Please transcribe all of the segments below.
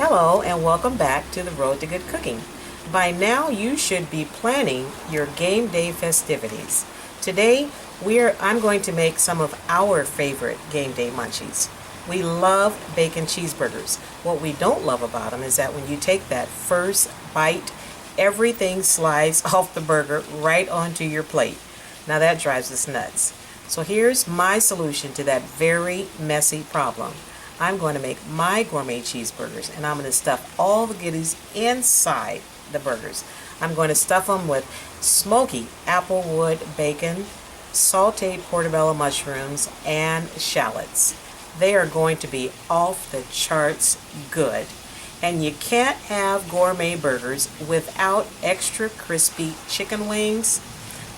Hello and welcome back to the Road to Good Cooking. By now you should be planning your game day festivities. Today I'm going to make some of our favorite game day munchies. We love bacon cheeseburgers. What we don't love about them is that when you take that first bite, everything slides off the burger right onto your plate. Now that drives us nuts. So here's my solution to that very messy problem. I'm going to make my gourmet cheeseburgers, and I'm going to stuff all the goodies inside the burgers. I'm going to stuff them with smoky Applewood bacon, sauteed portobello mushrooms, and shallots. They are going to be off the charts good. And you can't have gourmet burgers without extra crispy chicken wings,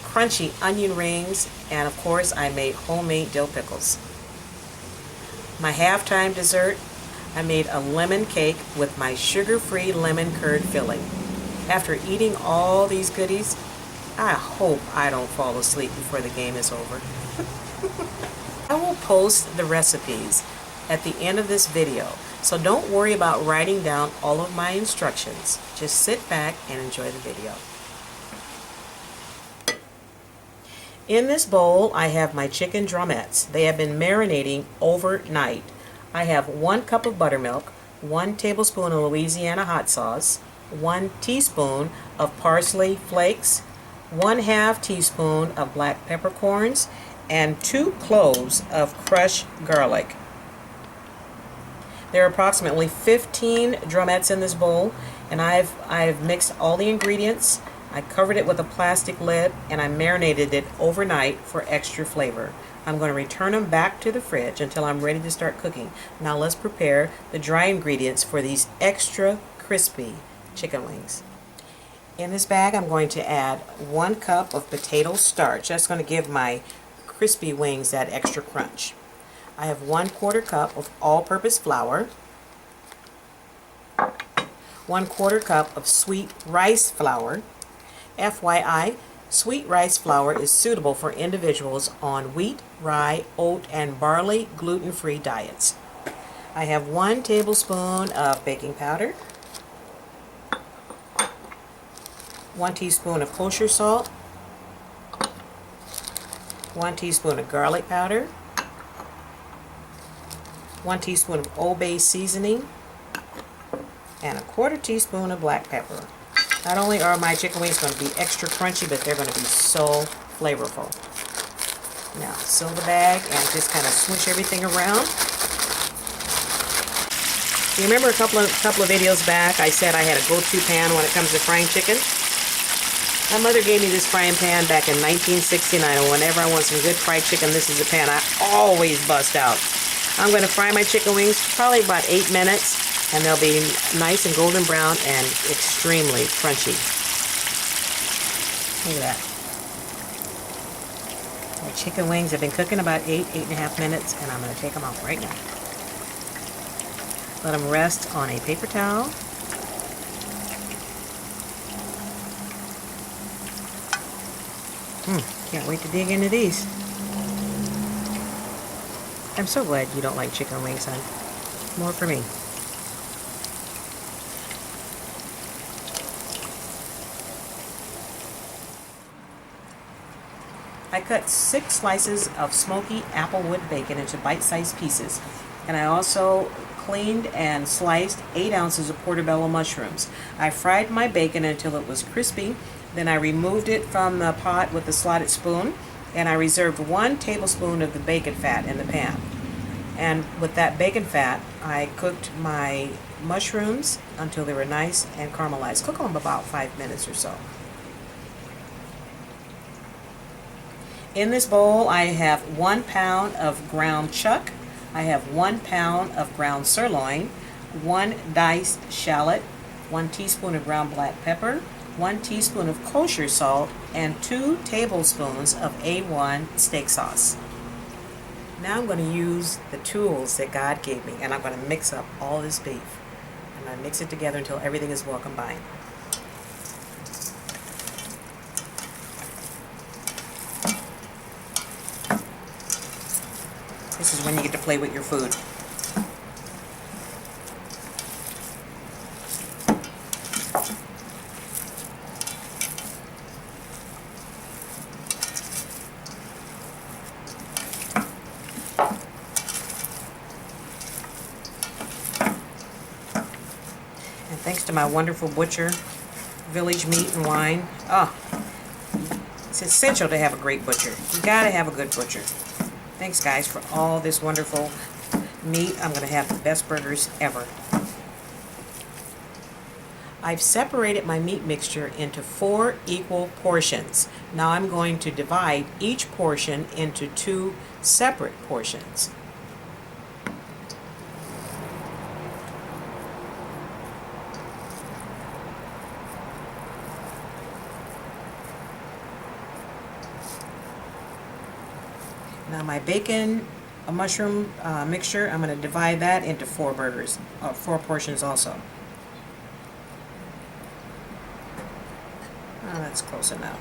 crunchy onion rings, and of course I made homemade dill pickles. My halftime dessert, I made a lemon cake with my sugar-free lemon curd filling. After eating all these goodies, I hope I don't fall asleep before the game is over. I will post the recipes at the end of this video, so don't worry about writing down all of my instructions. Just sit back and enjoy the video. In this bowl, I have my chicken drumettes. They have been marinating overnight. I have 1 cup of buttermilk, 1 tablespoon of Louisiana hot sauce, 1 teaspoon of parsley flakes, 1/2 teaspoon of black peppercorns, and 2 cloves of crushed garlic. There are approximately 15 drumettes in this bowl, and I've mixed all the ingredients. I covered it with a plastic lid and I marinated it overnight for extra flavor. I'm going to return them back to the fridge until I'm ready to start cooking. Now let's prepare the dry ingredients for these extra crispy chicken wings. In this bag I'm going to add 1 cup of potato starch. That's going to give my crispy wings that extra crunch. I have 1/4 cup of all-purpose flour, 1/4 cup of sweet rice flour. FYI, sweet rice flour is suitable for individuals on wheat, rye, oat, and barley gluten-free diets. I have 1 tablespoon of baking powder, 1 teaspoon of kosher salt, 1 teaspoon of garlic powder, 1 teaspoon of Old Bay seasoning, and 1/4 teaspoon of black pepper. Not only are my chicken wings going to be extra crunchy, but they're going to be so flavorful. Now, seal the bag and just kind of swoosh everything around. You remember a couple of videos back, I said I had a go-to pan when it comes to frying chicken? My mother gave me this frying pan back in 1969, and whenever I want some good fried chicken, this is the pan I always bust out. I'm going to fry my chicken wings probably about 8 minutes. And they'll be nice and golden brown and extremely crunchy. Look at that. My chicken wings have been cooking about 8.5 minutes, and I'm going to take them out right now. Let them rest on a paper towel. Can't wait to dig into these. I'm so glad you don't like chicken wings, hon. More for me. I cut 6 slices of smoky Applewood bacon into bite-sized pieces, and I also cleaned and sliced 8 ounces of portobello mushrooms. I fried my bacon until it was crispy, then I removed it from the pot with a slotted spoon, and I reserved 1 tablespoon of the bacon fat in the pan. And with that bacon fat, I cooked my mushrooms until they were nice and caramelized. Cook them about 5 minutes or so. In this bowl, I have 1 pound of ground chuck. I have 1 pound of ground sirloin, 1 diced shallot, 1 teaspoon of ground black pepper, 1 teaspoon of kosher salt, and 2 tablespoons of A1 steak sauce. Now I'm going to use the tools that God gave me, and I'm going to mix up all this beef. I'm going to mix it together until everything is well combined. This is when you get to play with your food. Thanks to my wonderful butcher, Village Meat and Wine. Oh, it's essential to have a great butcher. You gotta have a good butcher. Thanks guys for all this wonderful meat. I'm gonna have the best burgers ever. I've separated my meat mixture into 4 equal portions. Now I'm going to divide each portion into 2 separate portions. Now my bacon, mushroom mixture, I'm going to divide that into 4 burgers, 4 portions also. Oh, that's close enough.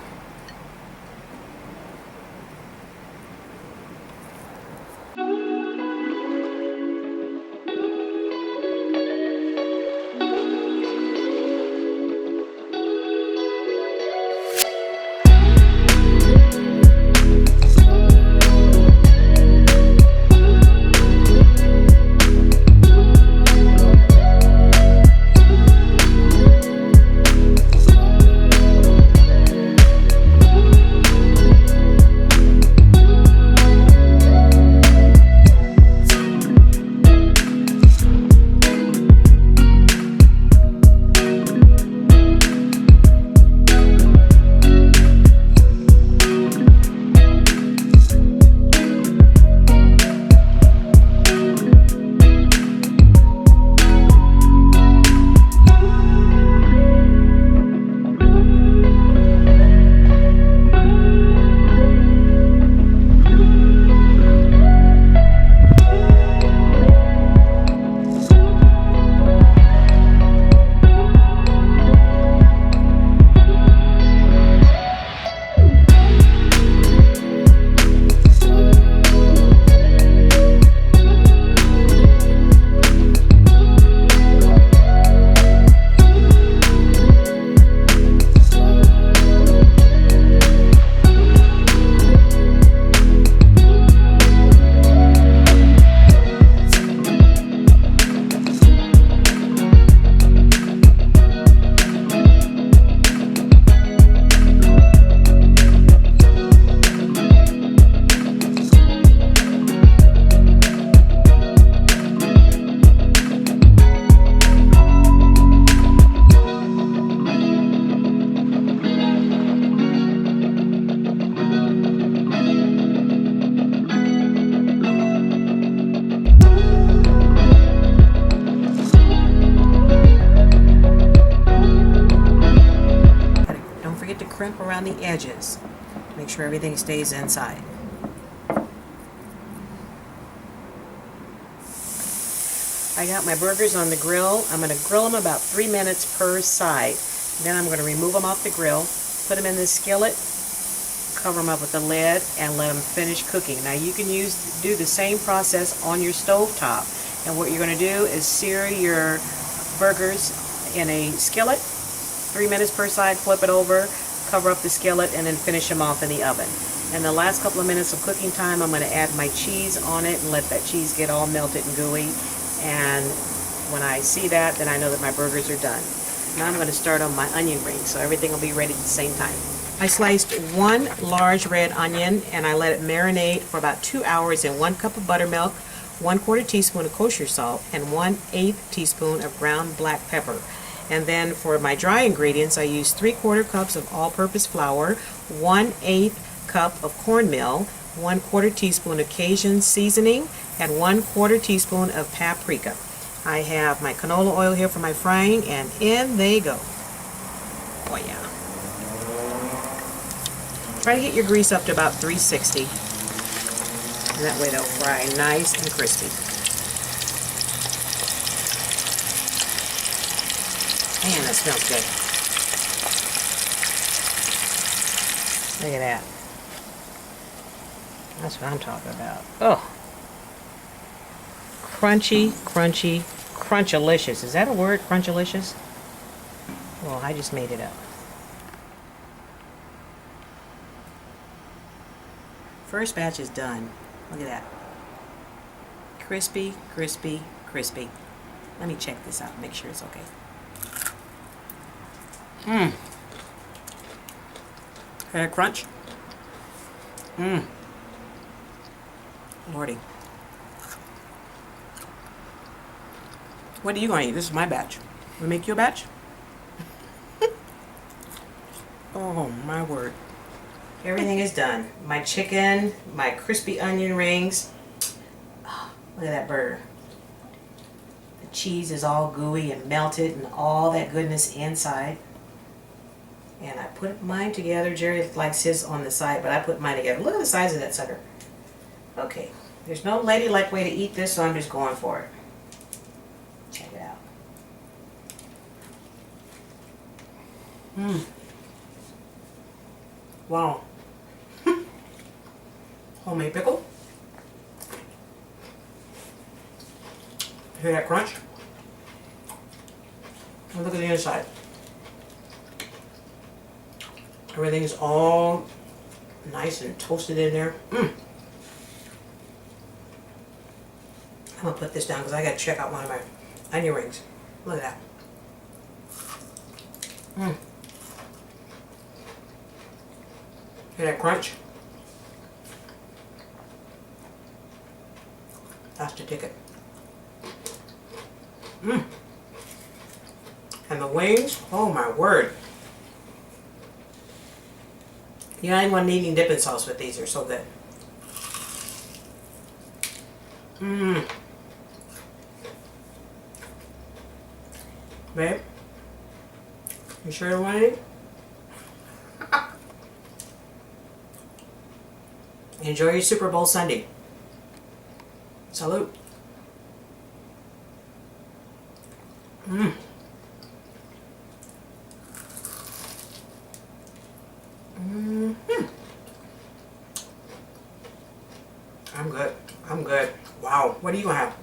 Crimp around the edges to make sure everything stays inside. I got my burgers on the grill. I'm going to grill them about 3 minutes per side. Then I'm going to remove them off the grill, put them in this skillet, cover them up with the lid, and let them finish cooking. Now you can do the same process on your stove top. And what you're going to do is sear your burgers in a skillet, 3 minutes per side, flip it over, cover up the skillet, and then finish them off in the oven. And the last couple of minutes of cooking time, I'm going to add my cheese on it and let that cheese get all melted and gooey. And when I see that, then I know that my burgers are done. Now I'm going to start on my onion rings, so everything will be ready at the same time. I sliced 1 large red onion and I let it marinate for about 2 hours in 1 cup of buttermilk, 1/4 teaspoon of kosher salt, and 1/8 teaspoon of ground black pepper. And then for my dry ingredients, I used 3/4 cups of all-purpose flour, 1/8 cup of cornmeal, 1/4 teaspoon of Cajun seasoning, and 1/4 teaspoon of paprika. I have my canola oil here for my frying, and in they go. Oh yeah. Try to get your grease up to about 360. And that way they'll fry nice and crispy. Man, that smells good. Look at that. That's what I'm talking about. Oh. Crunchy, crunchy, crunchalicious. Is that a word, crunchalicious? Well, I just made it up. First batch is done. Look at that. Crispy, crispy, crispy. Let me check this out, make sure it's okay. Mmm. Hear that crunch? Mmm. Lordy. What are you going to eat? This is my batch. We make you a batch? Oh, my word. Everything is done. My chicken, my crispy onion rings. Oh, look at that burger. The cheese is all gooey and melted and all that goodness inside. And I put mine together. Jerry likes his on the side, but I put mine together. Look at the size of that sucker. Okay. There's no ladylike way to eat this, so I'm just going for it. Check it out. Mmm. Wow. Homemade pickle. Hear that crunch? And look at the inside. Everything is all nice and toasted in there. Mmm. I'm gonna put this down because I gotta check out one of my onion rings. Look at that. Mmm. Hear that crunch? That's the ticket. Mmm. And the wings, oh my word. You don't even want to need any dipping sauce with these, they're so good. Mmm. Babe, you sure you want any? Enjoy your Super Bowl Sunday. Salute. Mmm. Mm-hmm. I'm good. I'm good. Wow. What are you gonna have?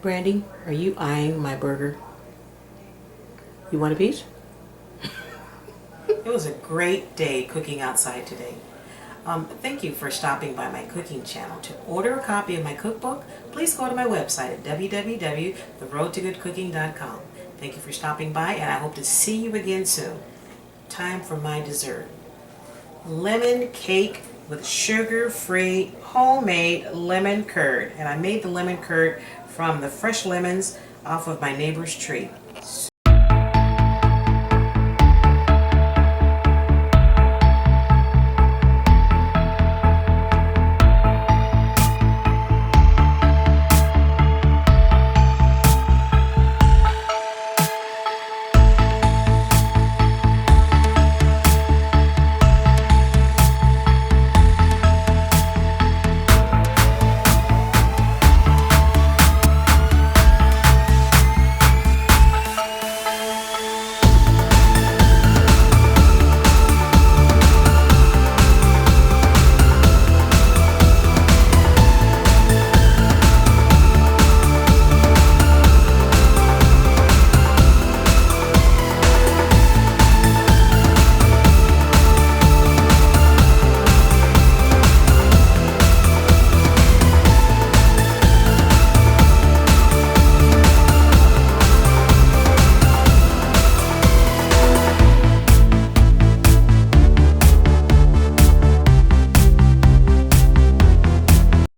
Brandy, are you eyeing my burger? You want a piece? It was a great day cooking outside today. Thank you for stopping by my cooking channel. To order a copy of my cookbook, please go to my website at www.theroadtogoodcooking.com. Thank you for stopping by, and I hope to see you again soon. Time for my dessert. Lemon cake with sugar-free homemade lemon curd. And I made the lemon curd from the fresh lemons off of my neighbor's tree.